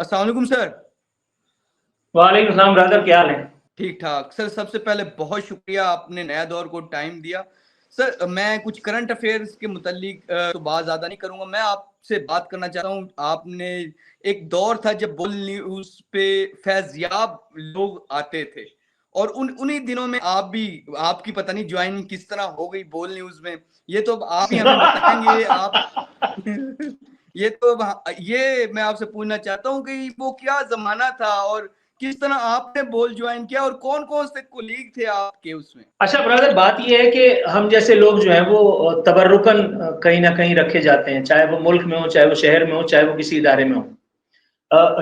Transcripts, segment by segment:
अस्सलाम वालेकुम सर। वालेकुम सलाम ब्रदर, क्या हाल है? ठीक ठाक सर। सबसे पहले बहुत शुक्रिया, आपने नया दौर को टाइम दिया। सर मैं कुछ करंट अफेयर्स के मुतालिक तो बात ज़्यादा नहीं करूंगा। मैं आपसे बात करना चाहता हूँ। आपने एक दौर था जब बोल न्यूज़ पे फैज़याब लोग आते थे, और उन्हीं दिनों में आप भी, आपकी पता नहीं ज्वाइनिंग किस तरह हो गई बोल न्यूज़ में। ये तो अब आप ही हमें बताएंगे। आप ये तो ये मैं आपसे पूछना चाहता हूँ कि वो क्या जमाना था और किस तरह आपने बोल ज्वाइन किया, और कौन कौन से कोलीग थे आपके उसमें। अच्छा ब्रदर, बात यह है कि हम जैसे लोग जो हैं वो तबर्रुकन कहीं ना कहीं रखे जाते हैं, चाहे वो मुल्क में हो, चाहे वो शहर में हो, चाहे वो किसी इदारे में हो।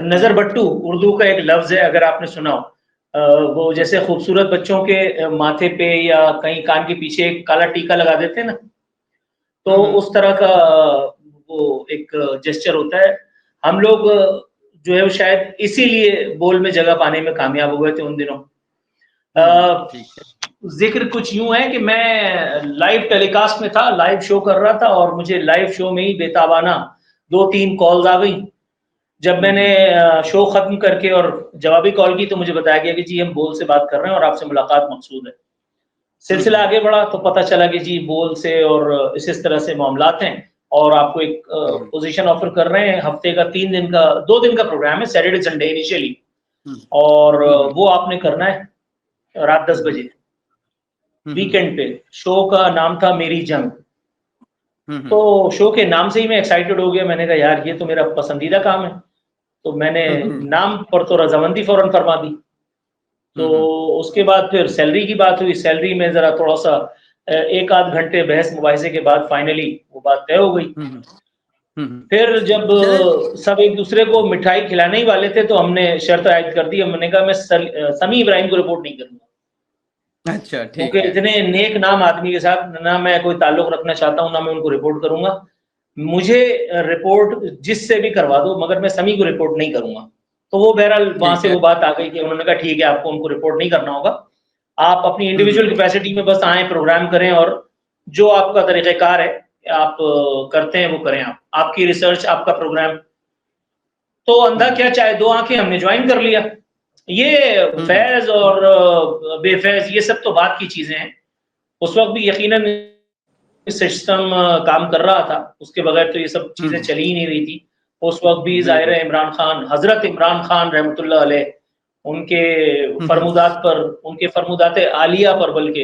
नजर बट्टू उर्दू का एक लफ्ज है, अगर आपने सुना हो। वो जैसे खूबसूरत बच्चों के माथे पे या कहीं कान के पीछे एक काला टीका लगा देते हैं ना, तो उस तरह का वो एक जेस्चर होता है। हम लोग जो है वो शायद इसीलिए बोल में जगह पाने में कामयाब हुए थे उन दिनों। ठीक है। जिक्र कुछ यूं है कि मैं लाइव टेलीकास्ट में था, लाइव शो कर रहा था, और मुझे लाइव शो में ही बेताबाना 2-3 कॉल्स आ गई। जब मैंने शो खत्म करके और जवाबी कॉल की तो मुझे बताया गया कि जी हम बोल से बात कर रहे हैं और आपसे मुलाकात मकसूद है। सिलसिला आगे बढ़ा तो पता चला कि जी बोल से और इस तरह से मामलात हैं, और आपको एक पोजीशन ऑफर कर रहे हैं। हफ्ते का 3 दिन का 2 दिन का प्रोग्राम है, सैटरडे संडे इनिशियली, और वो आपने करना है रात 10 बजे वीकेंड पे। शो का नाम था मेरी जंग। तो शो के नाम से ही मैं एक्साइटेड हो गया। मैंने कहा यार ये तो मेरा पसंदीदा काम है, तो मैंने नाम पर तो रजामंदी फौरन फरमा दी। तो उसके बाद फिर सैलरी की बात हुई। सैलरी में जरा थोड़ा सा 1 आध घंटे बहस मुबाहिसे के बाद फाइनली वो बात तय हो गई। फिर जब सब एक दूसरे को मिठाई खिलाने ही वाले थे तो हमने शर्त आयद कर दी। हमने कहा मैं समी इब्राहिम को रिपोर्ट नहीं करूंगा, अच्छा ठीक क्योंकि है। इतने नेक नाम आदमी के साथ ना मैं कोई ताल्लुक रखना चाहता हूँ, ना मैं उनको रिपोर्ट करूंगा। मुझे रिपोर्ट जिससे भी करवा दो, मगर मैं समी को रिपोर्ट नहीं करूंगा। तो वो बहरहाल वहां ठीक से है। वो बात आ गई कि उन्होंने कहा ठीक है, आपको उनको रिपोर्ट नहीं करना होगा, आप अपनी इंडिविजुअल कैपेसिटी में बस आए, प्रोग्राम करें, और जो आपका तरीक़ेकार है आप करते हैं वो करें। आप आपकी रिसर्च, आपका प्रोग्राम। तो अंधा क्या चाहे दो आंखें, हमने ज्वाइन कर लिया। ये फैज और बेफैज ये सब तो बात की चीजें हैं। उस वक्त भी यकीनन सिस्टम काम कर रहा था, उसके बगैर तो ये सब चीजें चली ही नहीं रही थी। उस वक्त भी ज़ाहिर है इमरान खान, हजरत इमरान खान रहमतुल्लाह अलैह, उनके फरमुदात पर, उनके फरमुदात आलिया पर बल्कि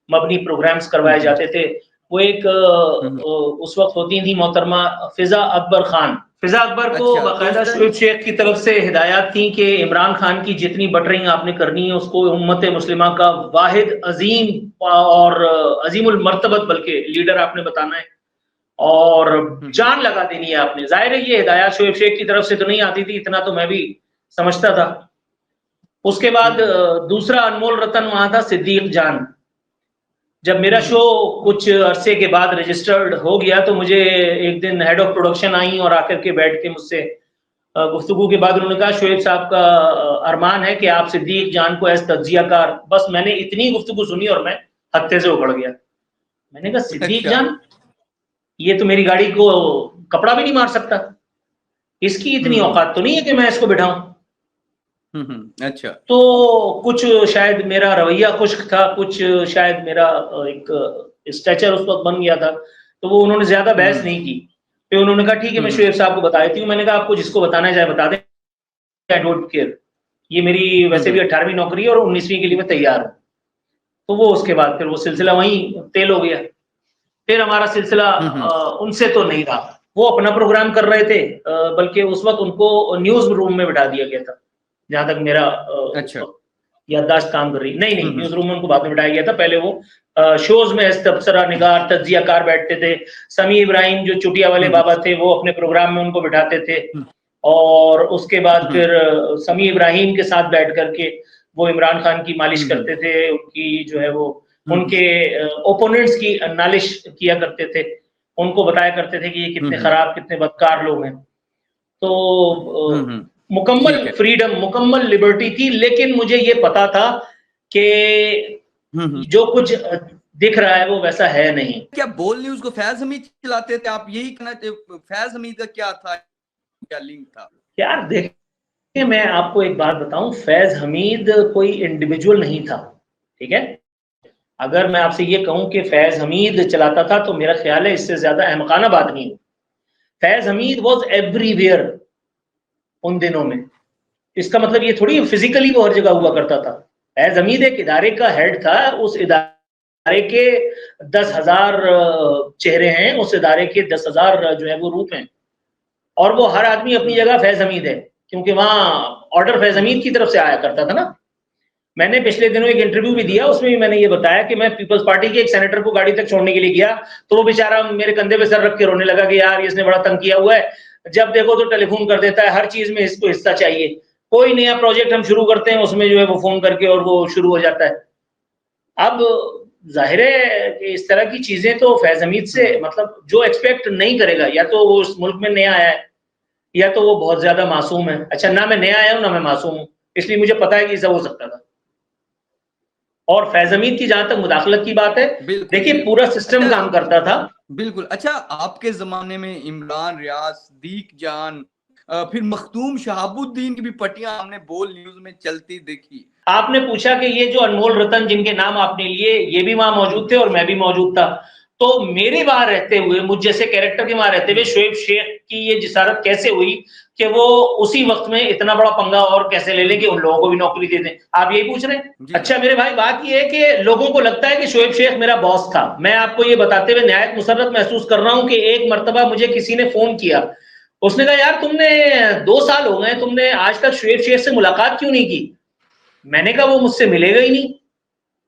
मबनी प्रोग्राम्स करवाए जाते थे। वो एक उस वक्त होती थी मोहतरमा फिजा अकबर खान। फिजा अकबर को अच्छा, तो बाकायदा सर शोएब शेख की तरफ से हिदायत थी कि इमरान खान की जितनी बटरिंग आपने करनी है उसको उम्मत मुस्लिमा का वाहिद अजीम और अजीमुल मर्तबत बल्कि लीडर आपने बताना है, और जान लगा देनी है आपने। जाहिर है ये हिदायत शोएब शेख की तरफ से तो नहीं आती थी, इतना तो मैं भी समझता था। उसके बाद दूसरा अनमोल रतन वहां था, सिद्दीक जान। जब मेरा शो कुछ अरसे के बाद रजिस्टर्ड हो गया तो मुझे एक दिन हेड ऑफ प्रोडक्शन आई और आकर के बैठ के मुझसे गुफ्तगू के बाद उन्होंने कहा शोएब साहब का अरमान है कि आप सिद्दीक जान को एज तज्जियाकार। बस मैंने इतनी गुफ्तगू सुनी और मैं हत्थे से उखड़ गया। मैंने कहा सिद्दीक अच्छा। जान, ये तो मेरी गाड़ी को कपड़ा भी नहीं मार सकता, इसकी इतनी औकात तो नहीं है कि मैं इसको बिठाऊं। अच्छा। तो कुछ शायद मेरा रवैया खुश्क था, कुछ शायद मेरा एक स्ट्रेचर उस वक्त बन गया था, तो वो उन्होंने ज्यादा बहस नहीं की। फिर उन्होंने कहा ठीक है मैं शोएब साहब को बता देती हूँ। मैंने कहा आपको जिसको बताना है चाहे बता दें, आई डोंट केयर, ये मेरी वैसे भी 18वीं नौकरी है और 19वीं के लिए मैं तैयार हूँ। तो वो उसके बाद फिर वो सिलसिला वहीं तेल हो गया। फिर हमारा सिलसिला उनसे तो नहीं रहा। वो अपना प्रोग्राम कर रहे थे, बल्कि उस वक्त उनको न्यूज रूम में बिठा दिया गया था, जहां तक मेरा उस अच्छा। वक्त याददाश्त काम कर रही। नहीं नहीं, न्यूज रूम में उनको बाद में बिठाया गया था। पहले वो शोज में तबसरा निगार तज्जियाकार बैठते थे। समी इब्राहिम जो चुटिया वाले बाबा थे वो अपने प्रोग्राम में उनको बिठाते थे, और उसके बाद फिर समी इब्राहिम के साथ बैठ करके वो इमरान खान की मालिश करते थे, उनकी जो है वो उनके ओपोनेंट्स की नालिश किया करते थे, उनको बताया करते थे कि ये कितने खराब कितने बदकार लोग हैं। तो मुकम्मल ठीक है। फ्रीडम, मुकम्मल लिबर्टी थी, लेकिन मुझे ये पता था कि जो कुछ दिख रहा है वो वैसा है नहीं। क्या बोल न्यूज को फैज हमीद चलाते थे आप, यही कहना? फैज हमीद का क्या था, क्या लिंक था? यार देख मैं आपको एक बात बताऊं, फैज हमीद कोई इंडिविजुअल नहीं था, ठीक है। अगर मैं आपसे ये कहूं कि फैज हमीद चलाता था तो मेरा ख्याल है इससे ज्यादा अहमकाना बात नहीं है। फैज हमीद वॉज एवरीवेयर उन दिनों में। इसका मतलब ये थोड़ी फिजिकली वो हर जगह हुआ करता था। फैज हमीद एक इदारे का हेड था, उस इदारे के 10,000 चेहरे हैं, उस इदारे के 10,000 जो है वो रूप हैं, और वो हर आदमी अपनी जगह फैज हमीद है, क्योंकि वहां ऑर्डर फैज हमीद की तरफ से आया करता था ना। मैंने पिछले दिनों एक इंटरव्यू भी दिया, उसमें भी मैंने ये बताया कि मैं पीपल्स पार्टी के एक सेनेटर को गाड़ी तक छोड़ने के लिए गया, तो वो बेचारा मेरे कंधे पे सर रख के रोने लगा कि यार इसने बड़ा तंग किया हुआ है, जब देखो तो टेलीफोन कर देता है, हर चीज में इसको हिस्सा चाहिए, कोई नया प्रोजेक्ट हम शुरू करते हैं उसमें जो है वो फोन करके और वो शुरू हो जाता है। अब जाहिर है कि इस तरह की चीजें तो फैज हमीद से मतलब जो एक्सपेक्ट नहीं करेगा, या तो वो उस मुल्क में नया आया है, या तो वो बहुत ज्यादा मासूम है। अच्छा, ना मैं नया आया हूं ना मैं मासूम हूं, इसलिए मुझे पता है कि सब हो सकता था। और फैज हमीद की जहां तक मुदाखलत की बात है, बिल्कुल देखिए बिल्कुल। पूरा सिस्टम अच्छा, काम करता था। बिल्कुल। अच्छा, आपके ज़माने में इमरान रियाज़, सदीक जान, फिर मखदूम शहाबुद्दीन की भी पट्टियाँ हमने बोल न्यूज़ में चलती देखी। आपने पूछा कि ये जो अनमोल रतन जिनके नाम आपने लिए, ये भी वहां मौजूद थे और मैं भी मौजूद था। तो मेरे वहां रहते हुए, मुझ जैसे कैरेक्टर के वहां रहते हुए शोएब शेख की ये जिसारत कैसे हुई कि वो उसी वक्त में इतना बड़ा पंगा और कैसे ले लें कि उन लोगों को भी नौकरी दे दें, आप यही पूछ रहे हैं? जी, अच्छा मेरे भाई, बात ये है कि लोगों को लगता है कि शोएब शेख मेरा बॉस था। मैं आपको ये बताते हुए निहायत मुसर्रत महसूस कर रहा हूं कि एक मर्तबा मुझे किसी ने फोन किया, उसने कहा यार तुमने 2 साल हो गए, तुमने आज तक शोएब शेख से मुलाकात क्यों नहीं की? मैंने कहा वो मुझसे मिलेगा ही नहीं।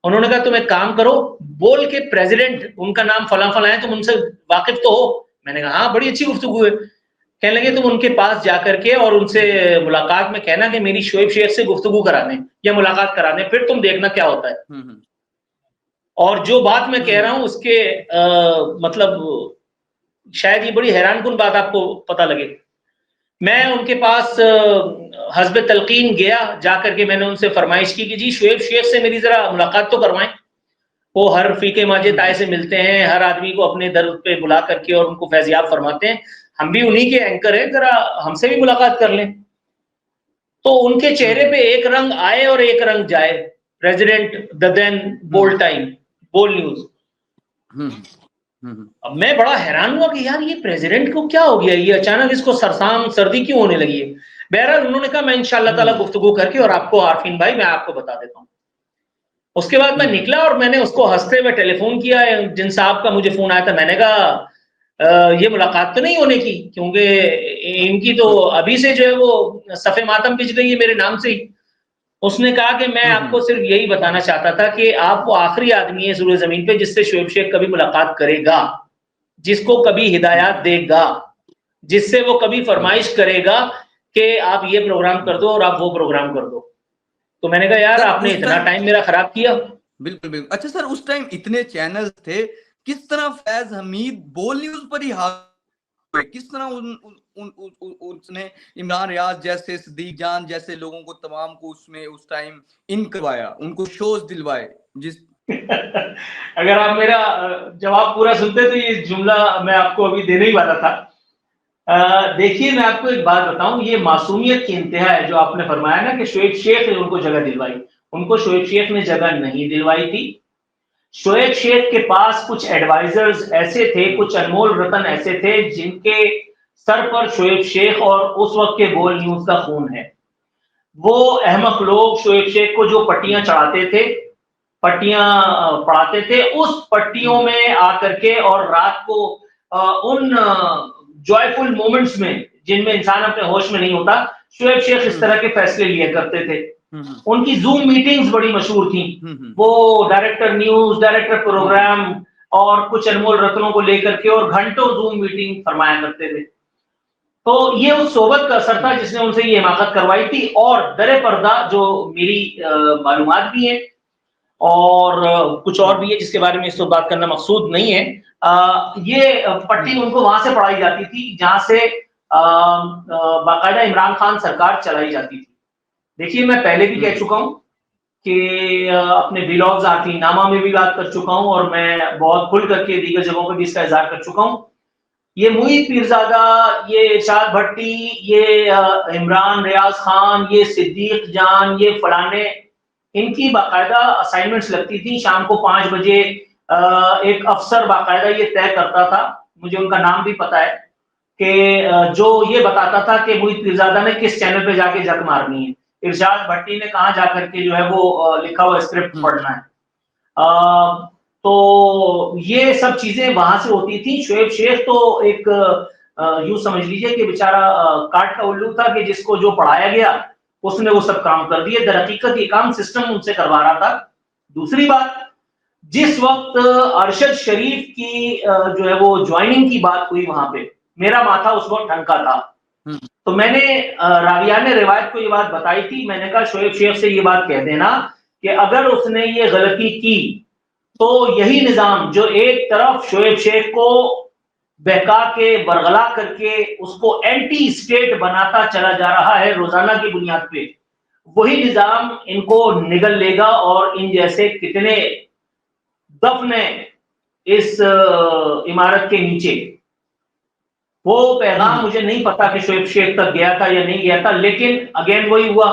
उन्होंने कहा तुम एक काम करो, बोल के प्रेसिडेंट उनका नाम फला फला है, तुम उनसे वाकिफ तो हो? मैंने कहा हाँ, बड़ी अच्छी गुफ्तगू है। कहने लगे तुम उनके पास जाकर के और उनसे मुलाकात में कहना कि मेरी शोएब शेख से गुफ्तगू करा दें या मुलाकात करा दें, फिर तुम देखना क्या होता है। और जो बात मैं कह रहा हूं उसके मतलब शायद ये बड़ी हैरानकुन बात आपको पता लगे। मैं उनके पास हस्ब तलकीन गया, जाकर के मैंने उनसे फरमाइश की कि जी शोएब शेख से मेरी जरा मुलाकात तो करवाएं। वो हर फीके माजे ताए से मिलते हैं, हर आदमी को अपने दर पे बुला करके और उनको फैजियाब फरमाते हैं। हम भी उन्हीं के एंकर हैं, जरा हमसे भी मुलाकात कर लें। तो उनके चेहरे पे एक रंग आए और एक रंग जाए। प्रेसिडेंट द देन बोल टाइम, बोल न्यूज। अब मैं बड़ा हैरान हुआ कि यार ये प्रेसिडेंट को क्या हो गया, ये अचानक इसको सरसाम सर्दी क्यों होने लगी है। बहरहाल उन्होंने कहा मैं इंशाअल्लाह ताला गुफ्तगू करके और आपको आरफीन भाई मैं आपको बता देता हूँ। उसके बाद मैं निकला और मैंने उसको हंसते हुए टेलीफोन किया, जिन साहब का मुझे फोन आया था। मैंने कहा ये मुलाकात तो नहीं होने की, क्योंकि इनकी तो अभी से जो है वो सफ़े मातम बिछ गई है मेरे नाम से ही। उसने कहा कि मैं आपको सिर्फ यही बताना चाहता था कि आप वो आखिरी आदमी है सूरज जमीन पे जिससे शोएब शेख कभी मुलाकात करेगा, जिसको कभी हिदायत देगा, जिससे वो कभी फरमाइश करेगा कि आप ये प्रोग्राम कर दो और आप वो प्रोग्राम कर दो। तो मैंने कहा यार सर आपने उस इतना टाइम, टाइम मेरा खराब किया। बिल्कुल बिल्कुल। अच्छा सर, उस टाइम इतने चैनल्स थे, किस तरह फैज हमीद बोल न्यूज पर ही हावी, किस तरह उसने इमरान रियाज जैसे, सदीक जान जैसे लोगों को तमाम को उसमें उस टाइम इन करवाया, उनको शोज दिलवाए जिस अगर आप मेरा जवाब पूरा सुनते तो ये जुमला मैं आपको अभी देने ही वाला था। देखिए मैं आपको एक बात बताऊं, ये मासूमियत की इंतहा है जो आपने फरमाया ना कि शोएब शेख ने उनको जगह दिलवाई। उनको शोएब शेख ने जगह नहीं दिलवाई थी। शोएब शेख के पास कुछ एडवाइजर्स ऐसे थे, कुछ अनमोल रतन ऐसे थे जिनके सर पर शोएब शेख और उस वक्त के बोल न्यूज का खून है। वो अहमक लोग शोएब शेख को जो पट्टियां चढ़ाते थे, पट्टियां पढ़ाते थे, उस पट्टियों में आकर के और रात को उन जॉयफुल मोमेंट्स में जिनमें इंसान अपने होश में नहीं होता, शोएब शेख इस तरह के फैसले लिया करते थे। उनकी जूम मीटिंग्स बड़ी मशहूर थी। वो डायरेक्टर न्यूज, डायरेक्टर प्रोग्राम और कुछ अनमोल रत्नों को लेकर के और घंटों जूम मीटिंग फरमाया करते थे। तो ये उस सोबत का असर था जिसने उनसे ये हिमाकत करवाई थी। और दरे पर्दा जो मेरी मालूमात भी है और कुछ और भी है जिसके बारे में इस वक्त बात करना मकसूद नहीं है, ये पट्टी उनको वहां से पढ़ाई जाती थी जहां से बाकायदा इमरान खान सरकार चलाई जाती थी। देखिए मैं पहले भी कह चुका हूं कि अपने व्लॉग्स आफीनामा में भी बात कर चुका हूं और मैं बहुत खुल करके दीगर जगहों पर भी इसका इज़हार कर चुका हूं। ये मुईद पीरजादा, ये इरशाद भट्टी, ये इमरान रियाज खान, ये सिद्दीक जान, ये फलाने, इनकी बाकायदा असाइनमेंट्स लगती थी शाम को 5 बजे। एक अफसर बाकायदा ये तय करता था, मुझे उनका नाम भी पता है, कि जो ये बताता था कि मुईद पीरजादा ने किस चैनल पे जाके जग मारनी है, इरशाद भट्टी ने कहाँ जाकर के जो है वो लिखा हुआ स्क्रिप्ट पढ़ना है। तो ये सब चीजें वहां से होती थी। शोएब शेख तो एक यूं समझ लीजिए कि बेचारा काट का उल्लू था कि जिसको जो पढ़ाया गया उसने वो सब काम कर दिए। दरहकीकत ये काम सिस्टम उनसे करवा रहा था। दूसरी बात, जिस वक्त अरशद शरीफ की जो है वो ज्वाइनिंग की बात हुई वहां पे, मेरा माथा उस वक्त ठनका था। तो मैंने राविया ने रिवायत को ये बात बताई थी, मैंने कहा शोएब शेख से ये बात कह देना कि अगर उसने ये गलती की तो यही निजाम जो एक तरफ शोएब शेख को बहका के बरगला करके उसको एंटी स्टेट बनाता चला जा रहा है रोजाना की बुनियाद पे, वही निजाम इनको निगल लेगा और इन जैसे कितने दफन इस इमारत के नीचे। वो पैगाम मुझे नहीं पता कि शोएब शेख तक गया था या नहीं गया था, लेकिन अगेन वही हुआ।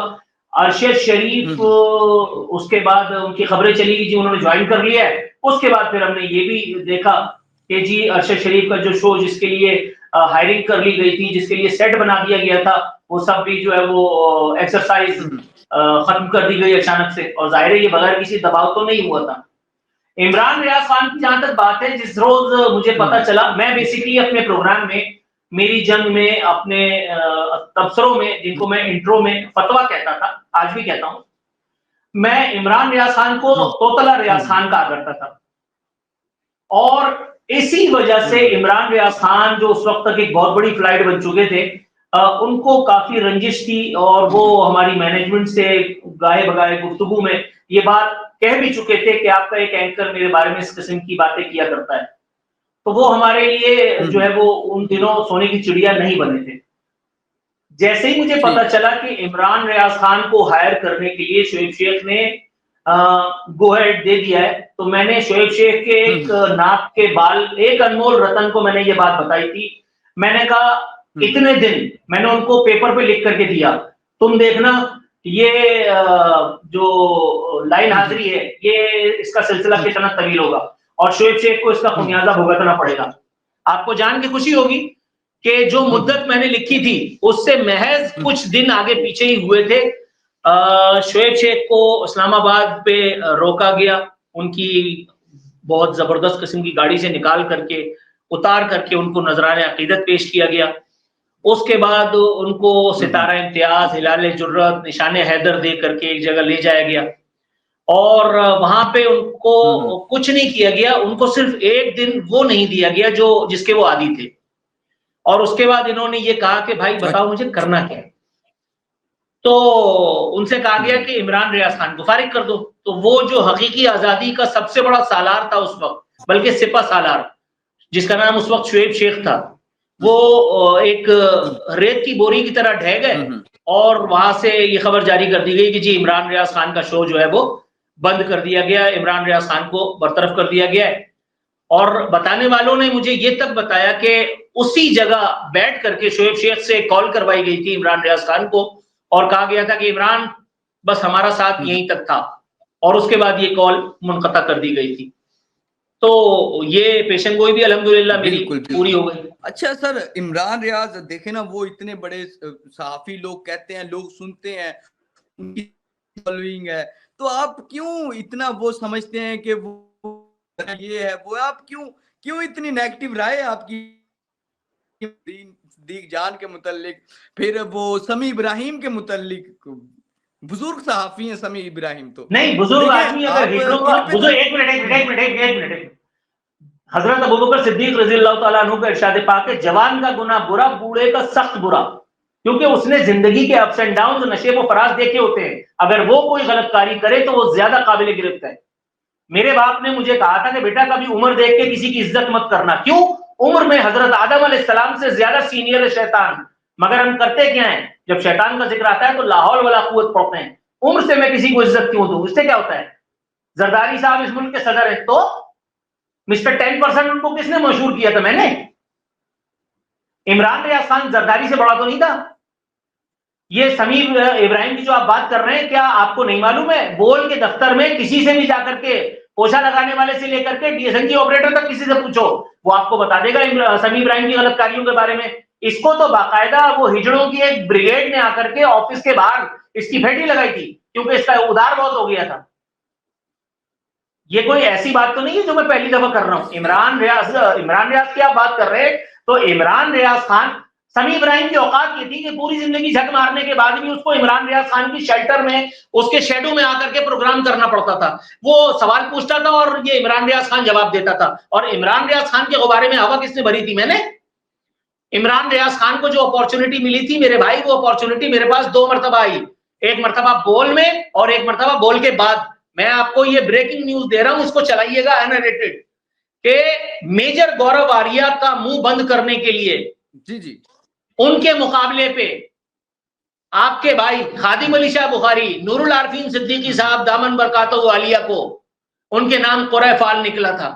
अरशद शरीफ उसके बाद उनकी खबरें चली गई जी उन्होंने ज्वाइन कर लिया है। उसके बाद फिर हमने ये भी देखा कि जी अरशद शरीफ का जो शो जिसके लिए हायरिंग कर ली गई थी, जिसके लिए सेट बना दिया गया था, वो सब भी जो है वो एक्सरसाइज खत्म कर दी गई अचानक से। और जाहिर है ये बगैर किसी दबाव तो नहीं हुआ था। इमरान रियाज खान की जहां तक बात है, जिस रोज मुझे पता चला, मैं बेसिकली अपने प्रोग्राम में मेरी जंग में अपने तबसरों में, जिनको मैं इंट्रो में फतवा कहता था, आज भी कहता हूं, मैं इमरान रियाज खान को तोतला रियाज खान कहा करता था। और इसी वजह से इमरान रियाज खान जो उस वक्त तक एक बहुत बड़ी फ्लाइट बन चुके थे, उनको काफी रंजिश थी और वो हमारी मैनेजमेंट से गाए बगाए गुफ्तगू में ये बात कह भी चुके थे कि आपका एक एंकर मेरे बारे में इस किस्म की बातें किया करता है। तो वो हमारे लिए जो है वो उन दिनों सोने की चिड़िया नहीं बने थे। जैसे ही मुझे पता चला कि इमरान रियाज खान को हायर करने के लिए शोएब शेख ने गो अहेड दे दिया है, तो मैंने शोएब शेख के एक नाक के बाल, एक अनमोल रतन को मैंने ये बात बताई थी। मैंने कहा इतने दिन मैंने उनको पेपर पे लिख करके दिया, तुम देखना ये जो लाइन हाजिरी है ये इसका सिलसिला कितना तवील होगा और शोएब शेख को इसका खुमियाजा भुगतना पड़ेगा। आपको जान के खुशी होगी कि जो मुद्दत मैंने लिखी थी उससे महज कुछ दिन आगे पीछे ही हुए थे। शोएब शेख को इस्लामाबाद पे रोका गया, उनकी बहुत जबरदस्त किस्म की गाड़ी से निकाल करके उतार करके उनको नजराने अकीदत पेश किया गया। उसके बाद उनको सितारा इम्तियाज, हिलाल जुर्रत, निशाने हैदर दे करके एक जगह ले जाया गया और वहां पे उनको कुछ नहीं किया गया, उनको सिर्फ एक दिन वो नहीं दिया गया जो जिसके वो आदी थे। और उसके बाद इन्होंने ये कहा कि भाई बताओ मुझे करना क्या है। तो उनसे कहा गया कि इमरान रियाज खान को फारिग कर दो। तो वो जो हकीकी आजादी का सबसे बड़ा सालार था उस वक्त, बल्कि सिपा सालार, जिसका नाम उस वक्त शोएब शेख था, वो एक रेत की बोरी की तरह ढह गए और वहां से ये खबर जारी कर दी गई कि जी इमरान रियाज खान का शो जो है वो बंद कर दिया गया, इमरान रियाज खान को बरतरफ कर दिया गया है। और बताने वालों ने मुझे ये तक बताया कि उसी जगह बैठ करके शोएब शेख से कॉल करवाई गई थी इमरान रियाज खान को और कहा गया था कि इमरान बस हमारा साथ यहीं तक था, और उसके बाद ये कॉल मुनक़ता कर दी गई थी। तो ये पेशेंगोई भी अल्हम्दुलिल्लाह मेरी पूरी हो गई। अच्छा सर, इमरान रियाज देखे ना, वो इतने बड़े सहाफी, लोग कहते हैं, लोग सुनते हैं, उनकी फॉलोइंग है, तो आप क्यों इतना वो समझते हैं कि वो ये है वो, आप क्यों इतनी नेगेटिव राय है आपकी दीग जान के मुतालिक, फिर वो समी इब्राहिम के मुतालिक? बुजुर्ग सहाफी हैं समी इब्राहिम। तो नहीं, बुजुर्ग आदमी अगर हिटलरों का बुजुर्ग, एक मिनट हजरत अबू बकर सिद्दीक रज़ियल्लाहु ताला अन्हु का इरशाद पाक है, जवान का गुनाह बुरा, बूढ़े का सख्त बुरा, क्योंकि उसने जिंदगी के अप्स एंड डाउन, नशे व फराज देखे होते हैं। अगर वो कोई गलतकारी करे तो वो ज्यादा काबिल गिरफ्त है। मेरे बाप ने मुझे कहा था कि बेटा कभी उम्र देख के किसी की इज्जत मत करना। क्यों? उम्र में हजरत आदम अलैहिस्सलाम से ज्यादा सीनियर है शैतान, मगर हम करते क्या है, जब शैतान का जिक्र आता है तो लाहौल वाला कुव्वत पढ़ते हैं। उम्र से मैं किसी को इज्जत क्यों दूं? इससे क्या होता है? जरदारी साहब इस मुल्क के सदर है, तो मिस्टर 10% उनको किसने मशहूर किया था? मैंने। इमरान रियाज खान जरदारी से बड़ा तो नहीं था। ये समीर इब्राहिम की जो आप बात कर रहे हैं, क्या आपको नहीं मालूम है, बोल के दफ्तर में किसी से भी जाकर के, पोछा लगाने वाले से लेकर के डीएसएनजी ऑपरेटर तक किसी से पूछो, वो आपको बता देगा समीर इब्राहिम की गलत कार्यों के बारे में। इसको तो बाकायदा वो हिजड़ों की एक ब्रिगेड ने आकर के ऑफिस के बाहर इसकी फेटी लगाई थी, क्योंकि इसका उधार बहुत हो गया था। ये कोई ऐसी बात तो नहीं है जो मैं पहली दफा कर रहा हूं। इमरान रियाज की आप बात कर रहे हैं, तो इमरान रियाज खान, समी इब्राहिम की औकात ये थी कि पूरी जिंदगी झक मारने के बाद भी उसको इमरान रियाज खान की शेल्टर में, उसके शेडो में आकर के प्रोग्राम करना पड़ता था। वो सवाल पूछता था और ये इमरान रियाज खान जवाब देता था। और इमरान रियाज खान के गुब्बारे में हवा किसने भरी थी? मैंने। इमरान रियाज खान को जो अपॉर्चुनिटी मिली थी मेरे भाई, वो अपॉर्चुनिटी मेरे पास 2 मरतबा आई, एक मरतबा बोल में और एक मरतबा बोल के बाद। मैं आपको ये ब्रेकिंग न्यूज दे रहा हूं, इसको चलाइएगा अनरेटेड, कि मेजर गौरव आर्या का मुंह बंद करने के लिए जी उनके मुकाबले पे आपके भाई खादिम अली शाह बुखारी, नूरुल आरफीन सिद्दीकी साहब दामन बरकातहू आलिया को उनके नाम कुरैफ फाल निकला था।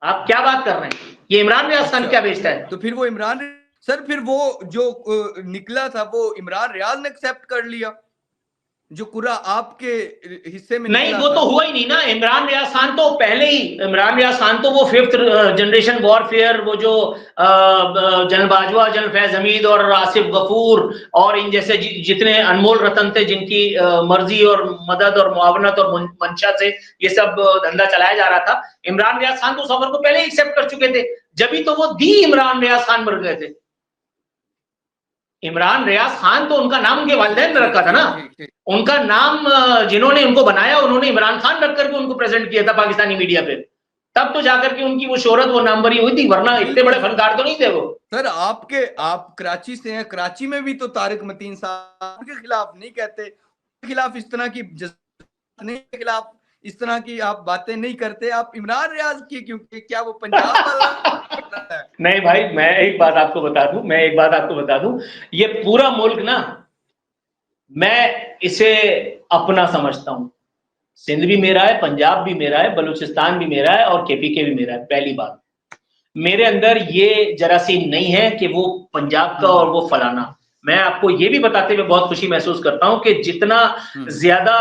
आप क्या बात कर रहे हैं? ये इमरान रियाज खान क्या बेचता है? तो फिर वो इमरान सर, फिर वो जो निकला था वो इमरान रियाज ने एक्सेप्ट कर लिया, जो कुरा आपके हिस्से में नहीं, वो तो हुआ ही नहीं ना। इमरान रियाज खान तो पहले ही, इमरान रियाज खान तो वो 5th जनरेशन वॉरफेयर, वो जो जनरल बाजवा, जनरल फैज हमीद और आसिफ गफूर और इन जैसे जितने अनमोल रतन थे, जिनकी मर्जी और मदद और मुआवनत और मंशा से ये सब धंधा चलाया जा रहा था, इमरान रियाज खान तो सफर को पहले ही एक्सेप्ट कर चुके थे। जब ही तो वो दी इमरान रियाज खान मर गए थे। इमरान रियाज खान तो उनका नाम उनके वालिदैन ने रखा था ना, उनका नाम जिन्होंने उनको बनाया उन्होंने इमरान खान रख करके उनको प्रेजेंट किया था पाकिस्तानी मीडिया पे, तब तो जाकर के उनकी वो शोहरत, वो नामवरी हुई थी, वरना इतने बड़े फनकार तो नहीं थे वो। सर आप कराची से हैं, कराची में भी तो तारिक मतीन साहब के खिलाफ नहीं कहते, खिलाफ इस तरह की के खिलाफ इस तरह की आप बातें नहीं करते, आप इमरान रियाज की क्योंकि क्या वो पंजाब वाला नहीं भाई, मैं एक बात आपको बता दूं, ये पूरा मुल्क ना, मैं इसे अपना समझता हूं। सिंध भी मेरा है, पंजाब भी मेरा है, बलूचिस्तान भी मेरा है और केपीके भी मेरा है। पहली बात, मेरे अंदर ये जरासीम नहीं है कि वो पंजाब का और वो फलाना। मैं आपको ये भी बताते हुए बहुत खुशी महसूस करता हूं कि जितना ज्यादा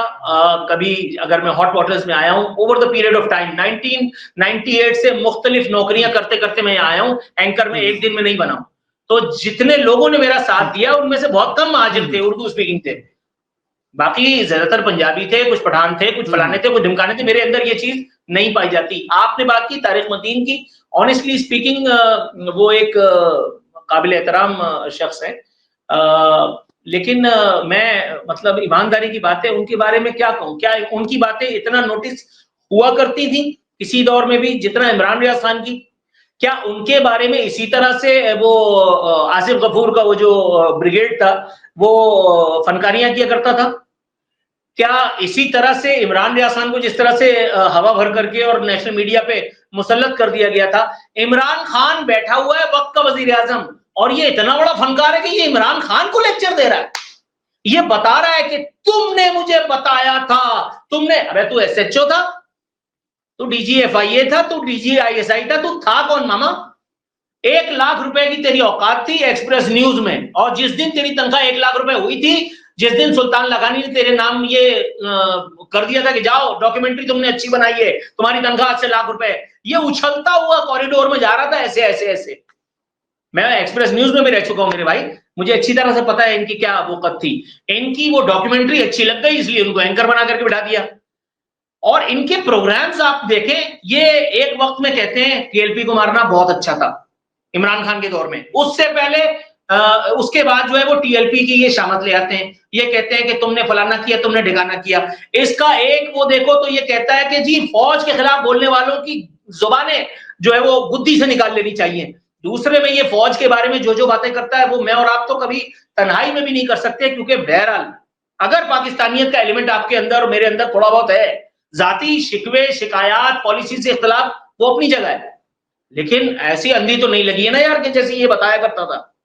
कभी अगर मैं हॉट वाटर्स में आया हूं over the period of time, 1998 से मुख्तलिफ नौकरियां करते करते मैं आया हूं, एंकर में एक दिन में नहीं बना हूं। तो जितने लोगों ने मेरा साथ दिया उनमें से बहुत कम महाजिर थे, उर्दू स्पीकिंग थे, बाकी ज्यादातर पंजाबी थे, कुछ पठान थे, कुछ फलाने थे, कुछ ढिमकाने थे। मेरे अंदर ये चीज नहीं पाई जाती। आपने बात की तारिक मतीन की, ऑनेस्टली स्पीकिंग वो एक काबिल एहतराम शख्स है, लेकिन मैं मतलब ईमानदारी की बातें उनके बारे में क्या कहूँ, क्या उनकी बातें इतना नोटिस हुआ करती थी किसी दौर में भी जितना इमरान रियाज खान की? क्या उनके बारे में इसी तरह से वो आसिफ गफूर का वो जो ब्रिगेड था वो फनकारियां किया करता था? क्या इसी तरह से इमरान रियाज खान को जिस तरह से हवा भर करके और नेशनल मीडिया पे मुसल्लत कर दिया गया था? इमरान खान बैठा हुआ है वक्त का वजीर आजम और ये इतना बड़ा फनकार है कि ये इमरान खान को लेक्चर दे रहा है, ये बता रहा है कि तुमने मुझे बताया था, तुमने, अबे तू एसएचओ था, तू डीजीएफआईए था, तू डीजीआईएसआई था, तू था कौन मामा? 1 लाख रुपए की तेरी औकात थी एक्सप्रेस न्यूज में, और जिस दिन तेरी तनख्वाह 1 लाख रुपए हुई थी, जिस दिन सुल्तान लगानी ने तेरे नाम ये कर दिया था कि जाओ डॉक्यूमेंट्री तुमने अच्छी बनाई है, तुम्हारी तनख्वाह आज से 1 लाख रुपए, ये उछलता हुआ कॉरिडोर में जा रहा था ऐसे ऐसे ऐसे। मैं एक्सप्रेस न्यूज में भी रह चुका हूं मेरे भाई, मुझे अच्छी तरह से पता है इनकी क्या वक़्त थी। इनकी वो डॉक्यूमेंट्री अच्छी लग गई इसलिए उनको एंकर बना करके बिठा दिया। और इनके प्रोग्राम्स आप देखें, ये एक वक्त में कहते हैं टीएलपी को मारना बहुत अच्छा था इमरान खान के दौर में, उससे पहले उसके बाद जो है वो टीएलपी की ये शामत ले आते हैं, ये कहते हैं कि तुमने फलाना किया, तुमने ढिकाना किया। इसका एक वो देखो तो ये कहता है कि जी फौज के खिलाफ बोलने वालों की जुबानें जो है वो बुद्धि से निकाल लेनी चाहिए। दूसरे में ये फौज के बारे में जो जो बातें करता है वो मैं और आप तो कभी तन्हाई में भी नहीं कर सकते, क्योंकि बहरहाल अगर पाकिस्तानियत का एलिमेंट आपके अंदर और मेरे अंदर थोड़ा बहुत है, जाती शिकवे शिकायत पॉलिसी से इख्तलाफ, वो अपनी जगह है, लेकिन ऐसी अंधी तो नहीं लगी है ना यार कि जैसे ये बताया करता था।